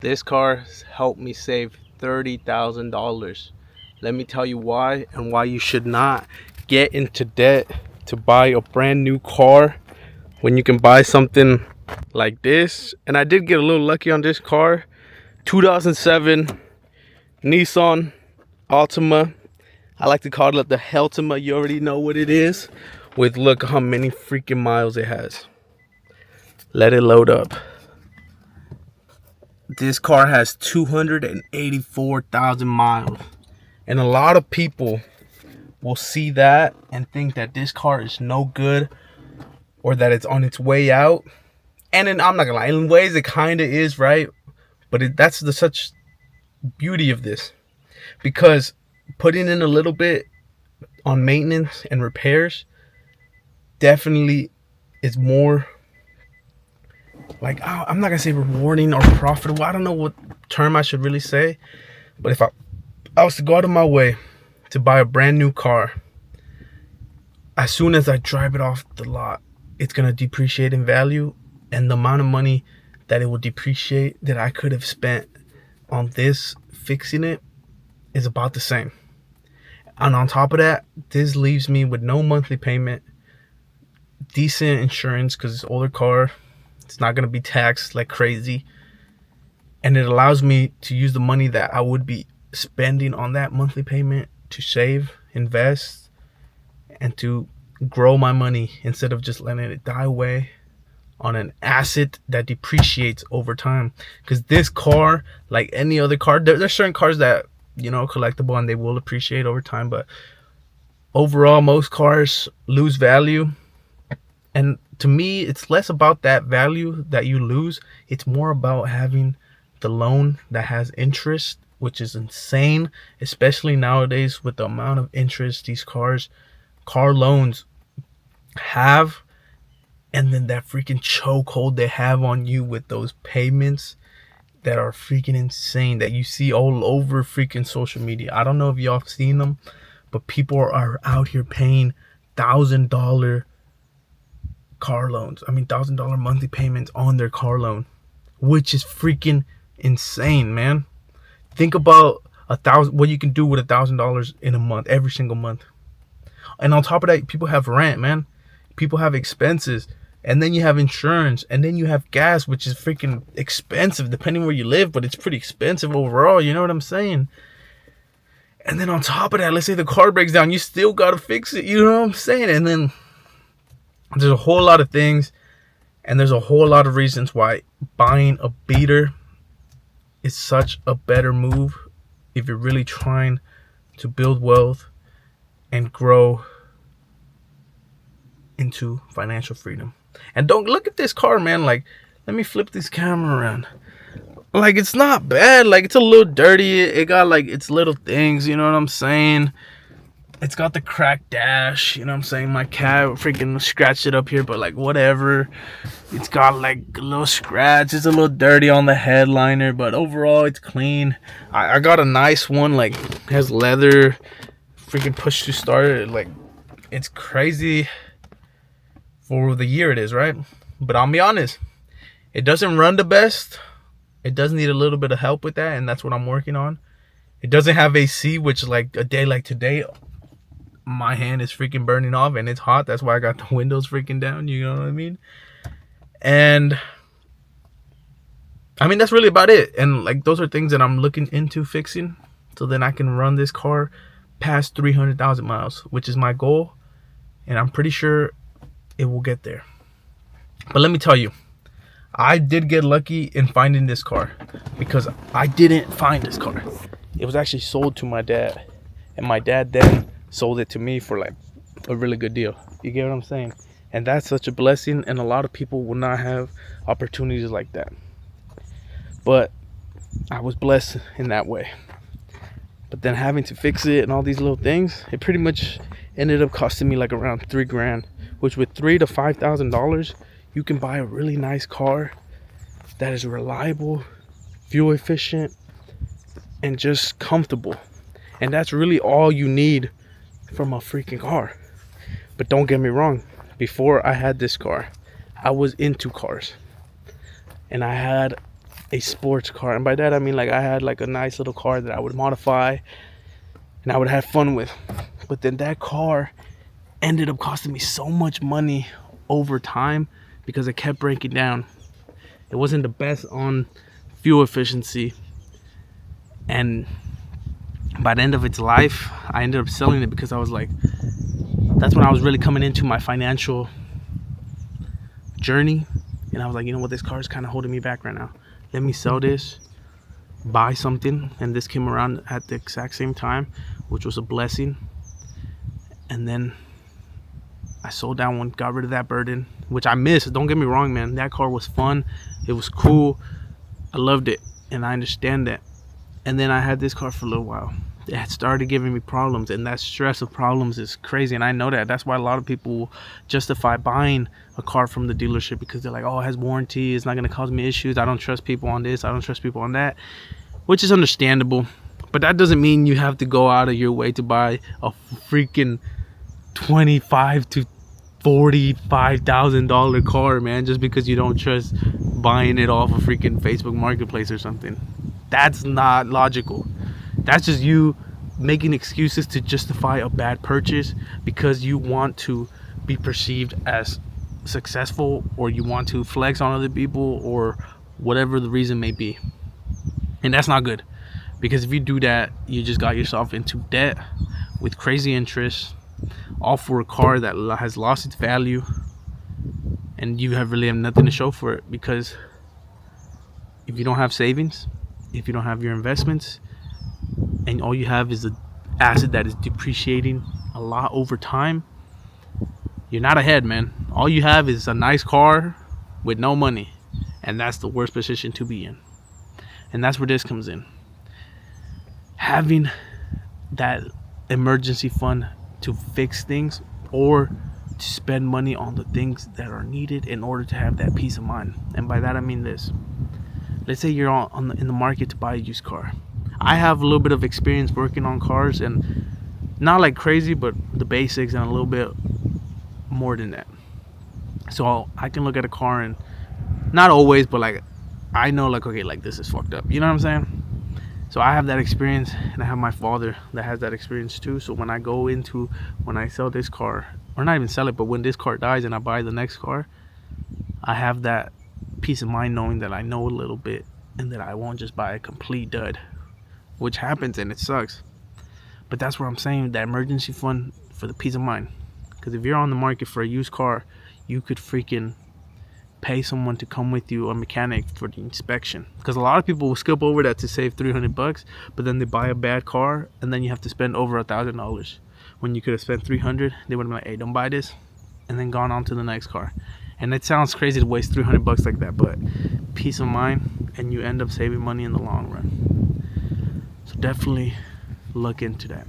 This car has helped me save $30,000. Let me tell you why, and why you should not get into debt to buy a brand new car when you can buy something like this. And I did get a little lucky on this car. 2007 Nissan Altima. I like to call it the Heltima. You already know what it is. With look how many freaking miles it has. Let it load up. This car has 284,000 miles. And a lot of people will see that and think that this car is no good or that it's on its way out. And then I'm not gonna lie, in ways it kind of is, right? But that's the such beauty of this, because putting in a little bit on maintenance and repairs definitely is more like, I'm not gonna say rewarding or profitable. I don't know what term I should really say, but if I was to go out of my way to buy a brand new car, as soon as I drive it off the lot, it's gonna depreciate in value, and the amount of money that it will depreciate that I could have spent on this fixing it is about the same. And on top of that, this leaves me with no monthly payment, decent insurance because it's an older car. It's not going to be taxed like crazy. And it allows me to use the money that I would be spending on that monthly payment to save, invest, and to grow my money instead of just letting it die away on an asset that depreciates over time. Because this car, like any other car, there's certain cars that, collectible and they will appreciate over time. But overall, most cars lose value. And to me, it's less about that value that you lose. It's more about having the loan that has interest, which is insane, especially nowadays with the amount of interest these car loans have. And then that freaking chokehold they have on you with those payments that are freaking insane, that you see all over freaking social media. I don't know if y'all have seen them, but people are out here paying $1,000 car loans. $1,000 monthly payments on their car loan, which is freaking insane, man. Think about what you can do with $1,000 in a month, every single month. And on top of that, people have rent, man. People have expenses, and then you have insurance, and then you have gas, which is freaking expensive depending where you live, but it's pretty expensive overall. You know what I'm saying? And then on top of that, let's say the car breaks down, you still gotta fix it. You know what I'm saying? And then there's a whole lot of things, and there's a whole lot of reasons why buying a beater is such a better move if you're really trying to build wealth and grow into financial freedom. And don't look at this car, man. Like, let me flip this camera around. Like, it's not bad. Like, it's a little dirty. It got like its little things, you know what I'm saying? It's got the cracked dash, you know what I'm saying? My cat freaking scratched it up here, but like whatever. It's got like a little scratch. It's a little dirty on the headliner, but overall it's clean. I got a nice one, like has leather, freaking push to start. Like, it's crazy for the year it is, right? But I'll be honest, it doesn't run the best. It does need a little bit of help with that, and that's what I'm working on. It doesn't have AC, which like a day like today, my hand is freaking burning off and it's hot. That's why I got the windows freaking down, you know what I mean? And that's really about it. And like, those are things that I'm looking into fixing, so then I can run this car past 300,000 miles, which is my goal, and I'm pretty sure it will get there. But let me tell you, I did get lucky in finding this car, because I didn't find this car. It was actually sold to my dad, and my dad then sold it to me for like a really good deal. You get what I'm saying? And that's such a blessing, and a lot of people will not have opportunities like that. But I was blessed in that way. But then having to fix it and all these little things, it pretty much ended up costing me like around $3,000, which with $3,000 to $5,000, you can buy a really nice car that is reliable, fuel efficient, and just comfortable. And that's really all you need from a freaking car. But don't get me wrong, before I had this car, I was into cars, and I had a sports car. And by that I mean like I had like a nice little car that I would modify and I would have fun with. But then that car ended up costing me so much money over time because it kept breaking down. It wasn't the best on fuel efficiency, and by the end of its life I ended up selling it because I was like, that's when I was really coming into my financial journey, and I was like, you know what, this car is kind of holding me back right now. Let me sell this, buy something. And this came around at the exact same time, which was a blessing. And then I sold that one, got rid of that burden, which I missed. Don't get me wrong, man, that car was fun, it was cool, I loved it, and I understand that. And then I had this car for a little while. It had started giving me problems, and that stress of problems is crazy, and I know that. That's why a lot of people will justify buying a car from the dealership, because they're like, oh, it has warranty, it's not going to cause me issues, I don't trust people on this, I don't trust people on that, which is understandable. But that doesn't mean you have to go out of your way to buy a freaking $25,000 to $45,000 car, man, just because you don't trust buying it off a freaking Facebook Marketplace or something. That's not logical. That's just you making excuses to justify a bad purchase because you want to be perceived as successful, or you want to flex on other people, or whatever the reason may be. And that's not good, because if you do that, you just got yourself into debt with crazy interest, all for a car that has lost its value, and you have nothing to show for it. Because if you don't have savings, if you don't have your investments, and all you have is an asset that is depreciating a lot over time, you're not ahead, man. All you have is a nice car with no money, and that's the worst position to be in. And that's where this comes in. Having that emergency fund to fix things, or to spend money on the things that are needed in order to have that peace of mind. And by that I mean this. Let's say you're in the market to buy a used car. I have a little bit of experience working on cars, and not like crazy, but the basics and a little bit more than that. So I can look at a car, and not always, but like I know, like, okay, like this is fucked up. You know what I'm saying? So I have that experience, and I have my father that has that experience too. So when I sell this car, or not even sell it, but when this car dies and I buy the next car, I have that peace of mind knowing that I know a little bit, and that I won't just buy a complete dud, which happens and it sucks. But that's where I'm saying that emergency fund for the peace of mind. Because if you're on the market for a used car, you could freaking pay someone to come with you, a mechanic, for the inspection. Because a lot of people will skip over that to save $300, but then they buy a bad car, and then you have to spend over $1,000 when you could have spent $300. They would have been like, hey, don't buy this, and then gone on to the next car. And it sounds crazy to waste $300 like that, but peace of mind, and you end up saving money in the long run. So definitely look into that.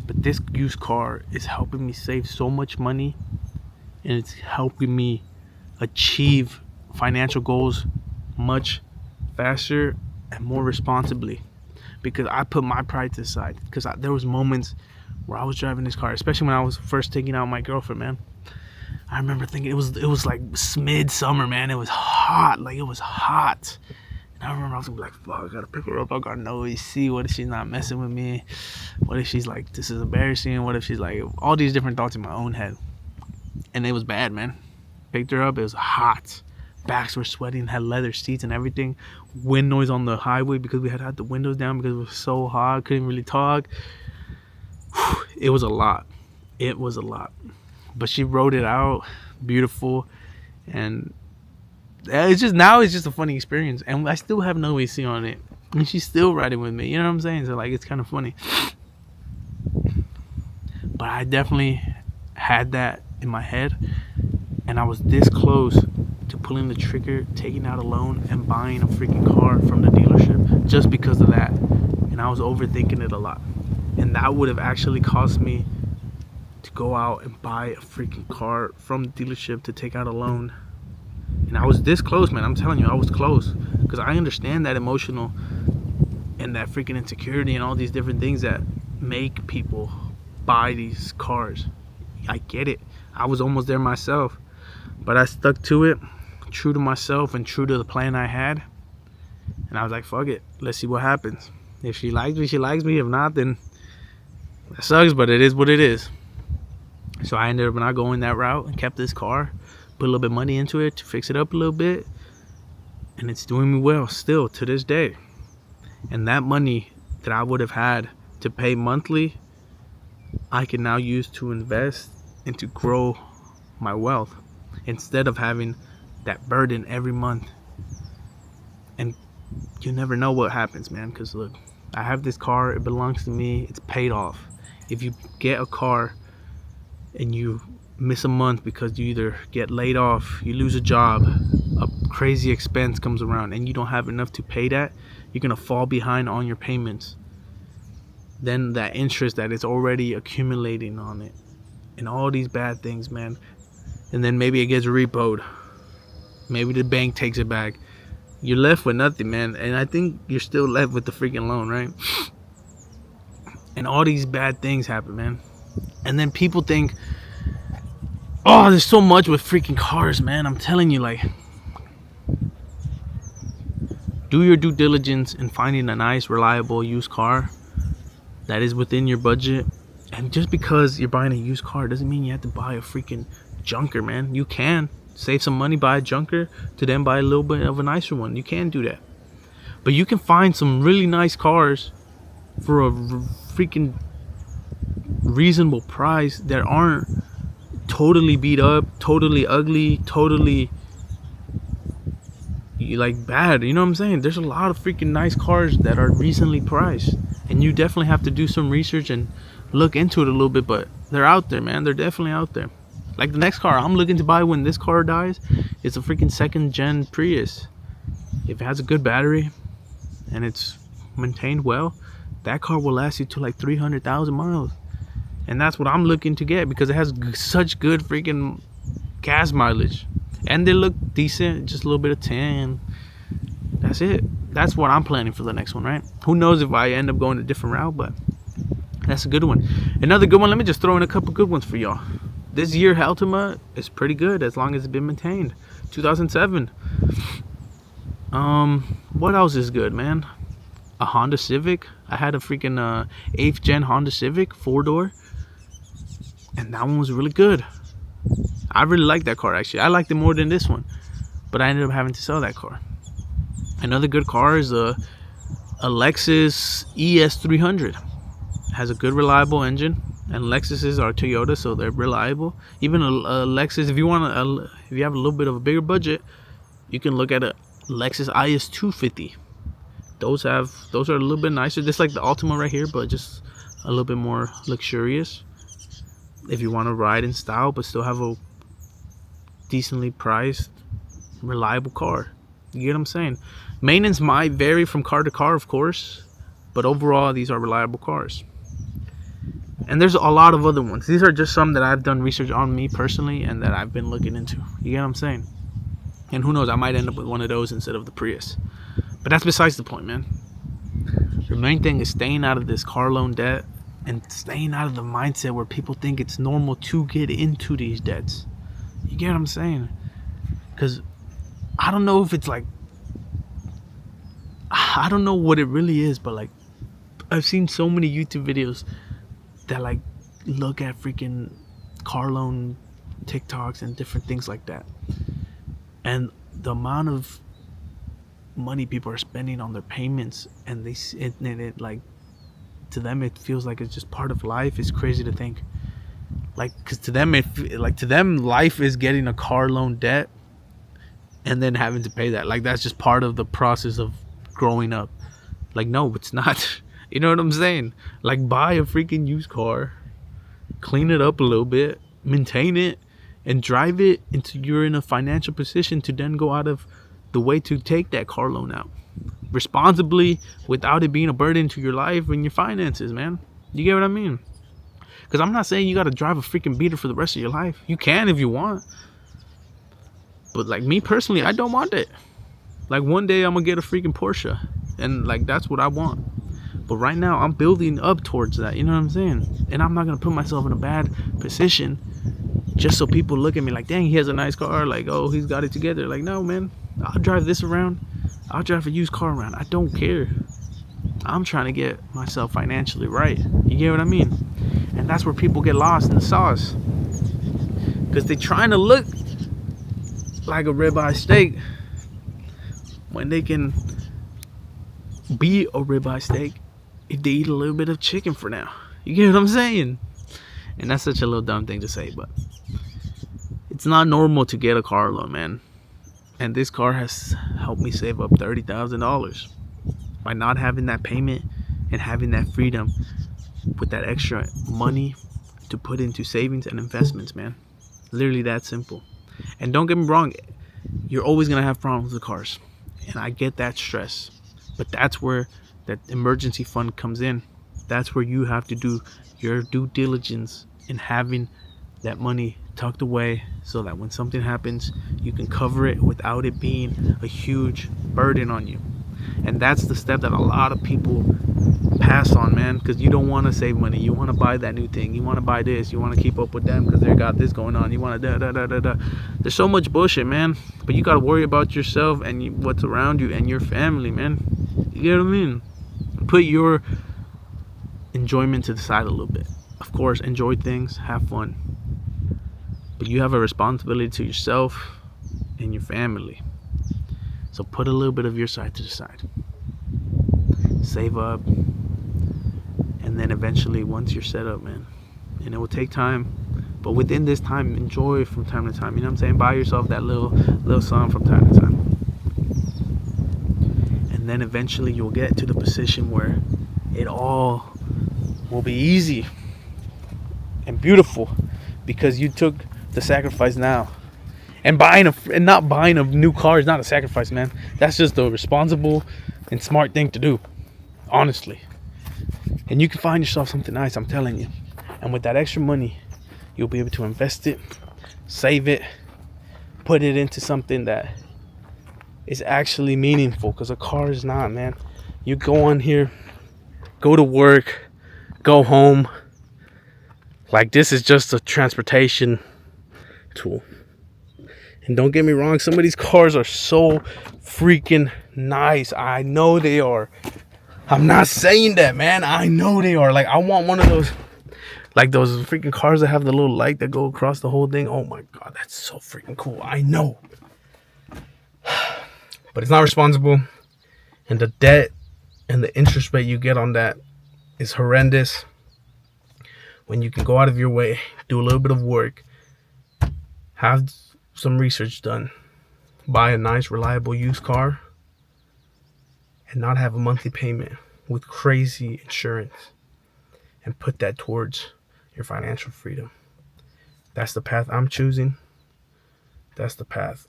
But this used car is helping me save so much money, and it's helping me achieve financial goals much faster and more responsibly, because I put my pride to the side. Because there was moments where I was driving this car, especially when I was first taking out my girlfriend, man. I remember thinking it was like mid-summer, man. It was hot, like it was hot. And I remember I was gonna be like, fuck, I gotta pick her up, I got no AC. What if she's not messing with me? What if she's like, this is embarrassing? What if she's like, all these different thoughts in my own head. And it was bad, man. Picked her up, it was hot, backs were sweating, had leather seats and everything, wind noise on the highway because we had the windows down because it was so hot, couldn't really talk. It was a lot, but she rode it out beautiful, and it's just a funny experience. And I still have no AC on it, and she's still riding with me, you know what I'm saying? So like, it's kind of funny. But I definitely had that in my head, and I was this close to pulling the trigger, taking out a loan, and buying a freaking car from the dealership just because of that. And I was overthinking it a lot, and that would have actually cost me to go out and buy a freaking car from the dealership to take out a loan. And I was this close, man. I'm telling you, I was close, because I understand that emotional and that freaking insecurity and all these different things that make people buy these cars. I get it. I was almost there myself, but I stuck to it. true to myself and true to the plan I had. And I was like, fuck it, let's see what happens. If she likes me, she likes me. If not, then that sucks, but it is what it is. So I ended up not going that route and kept this car, put a little bit of money into it to fix it up a little bit, and it's doing me well still to this day. And that money that I would have had to pay monthly, I can now use to invest and to grow my wealth instead of having that burden every month. And you never know what happens, man, because look, I have this car, it belongs to me, it's paid off. If you get a car and you miss a month because you either get laid off, you lose a job, a crazy expense comes around and you don't have enough to pay that, you're gonna fall behind on your payments. Then that interest that is already accumulating on it and all these bad things, man. And then maybe it gets repoed, maybe the bank takes it back, you're left with nothing, man. And I think you're still left with the freaking loan, right? And all these bad things happen, man. And then people think, oh, there's so much with freaking cars, man. I'm telling you, like, do your due diligence in finding a nice, reliable used car that is within your budget. And just because you're buying a used car doesn't mean you have to buy a freaking junker, man. You can save some money, buy a junker, to then buy a little bit of a nicer one. You can do that. But you can find some really nice cars for a freaking reasonable price that aren't totally beat up, totally ugly, totally like bad. You know what I'm saying? There's a lot of freaking nice cars that are reasonably priced, and you definitely have to do some research and look into it a little bit, but they're out there, man. They're definitely out there. Like the next car I'm looking to buy when this car dies, it's a freaking second gen Prius. If it has a good battery and it's maintained well, that car will last you to like 300,000 miles. And that's what I'm looking to get because it has such good freaking gas mileage. And they look decent, just a little bit of tan. That's it. That's what I'm planning for the next one, right? Who knows if I end up going a different route, but that's a good one. Another good one, let me just throw in a couple good ones for y'all. This year Altima is pretty good as long as it's been maintained. 2007. What else is good, man? A Honda Civic. I had a freaking 8th gen Honda Civic 4-door, and that one was really good. I really liked that car, actually. I liked it more than this one, but I ended up having to sell that car. Another good car is a Lexus ES300. Has a good reliable engine, and Lexuses are Toyota, so they're reliable. Even a Lexus, if you have a little bit of a bigger budget, you can look at a Lexus IS250. Those are a little bit nicer, just like the Altima right here, but just a little bit more luxurious. If you want to ride in style but still have a decently priced, reliable car. You get what I'm saying? Maintenance might vary from car to car, of course, but overall these are reliable cars. And there's a lot of other ones. These are just some that I've done research on me personally and that I've been looking into. You get what I'm saying? And who knows, I might end up with one of those instead of the Prius. But that's besides the point, man. The main thing is staying out of this car loan debt and staying out of the mindset where people think it's normal to get into these debts. You get what I'm saying? Because I don't know if it's like, I don't know what it really is, but like, I've seen so many YouTube videos that like look at freaking car loan TikToks and different things like that, and the amount of money people are spending on their payments, and it like, to them it feels like it's just part of life. It's crazy to think, like, because to them life is getting a car loan debt and then having to pay that. Like, that's just part of the process of growing up. Like, no, it's not. You know what I'm saying? Like, buy a freaking used car, clean it up a little bit, maintain it, and drive it until you're in a financial position to then go out of the way to take that car loan out responsibly without it being a burden to your life and your finances, man. You get what I mean? Because I'm not saying you got to drive a freaking beater for the rest of your life. You can if you want. But like me personally, I don't want it. Like, one day I'm going to get a freaking Porsche. And like, that's what I want. But right now, I'm building up towards that. You know what I'm saying? And I'm not going to put myself in a bad position just so people look at me like, dang, he has a nice car. Like, oh, he's got it together. Like, no, man, I'll drive this around. I'll drive a used car around. I don't care. I'm trying to get myself financially right. You get what I mean? And that's where people get lost in the sauce. Because they're trying to look like a ribeye steak when they can be a ribeye steak if they eat a little bit of chicken for now. You get what I'm saying? And that's such a little dumb thing to say, but it's not normal to get a car loan, man. And this car has helped me save up $30,000 by not having that payment and having that freedom with that extra money to put into savings and investments, man. Literally that simple. And don't get me wrong, you're always gonna have problems with cars, and I get that stress, but that's where that emergency fund comes in. That's where you have to do your due diligence in having that money tucked away so that when something happens, you can cover it without it being a huge burden on you. And that's the step that a lot of people pass on, man, because you don't want to save money. You want to buy that new thing. You want to buy this. You want to keep up with them because they got this going on. You want to da. There's so much bullshit, man. But you got to worry about yourself and what's around you and your family, man. You get what I mean? Put your enjoyment to the side a little bit. Of course, enjoy things, have fun. But you have a responsibility to yourself and your family. So put a little bit of your side to the side. Save up. And then eventually, once you're set up, man, and it will take time, but within this time, enjoy it from time to time. You know what I'm saying? Buy yourself that little something from time to time. And then eventually you'll get to the position where it all will be easy and beautiful because you took the sacrifice now. And not buying a new car is not a sacrifice, man. That's just a responsible and smart thing to do, honestly. And you can find yourself something nice, I'm telling you. And with that extra money, you'll be able to invest it, save it, put it into something that is actually meaningful. Because a car is not, man. You go on here, go to work, go home. Like, this is just a transportation tool. And don't get me wrong, some of these cars are so freaking nice. I know they are. I'm not saying that, man. I know they are. Like, I want one of those, like those freaking cars that have the little light that go across the whole thing. Oh my God, that's so freaking cool. I know. But it's not responsible. And the debt and the interest rate you get on that is horrendous. When you can go out of your way, do a little bit of work, have some research done, buy a nice, reliable used car, and not have a monthly payment with crazy insurance, and put that towards your financial freedom. That's the path I'm choosing. That's the path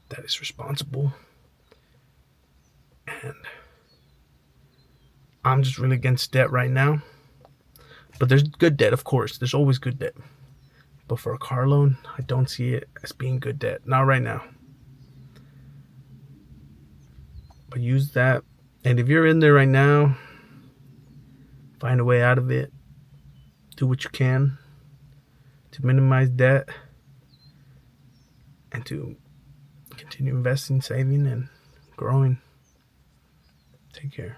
that is responsible. And I'm just really against debt right now. But there's good debt, of course. There's always good debt. But for a car loan, I don't see it as being good debt. Not right now. But use that. And if you're in there right now, find a way out of it. Do what you can to minimize debt and to continue investing, saving, and growing. Take care.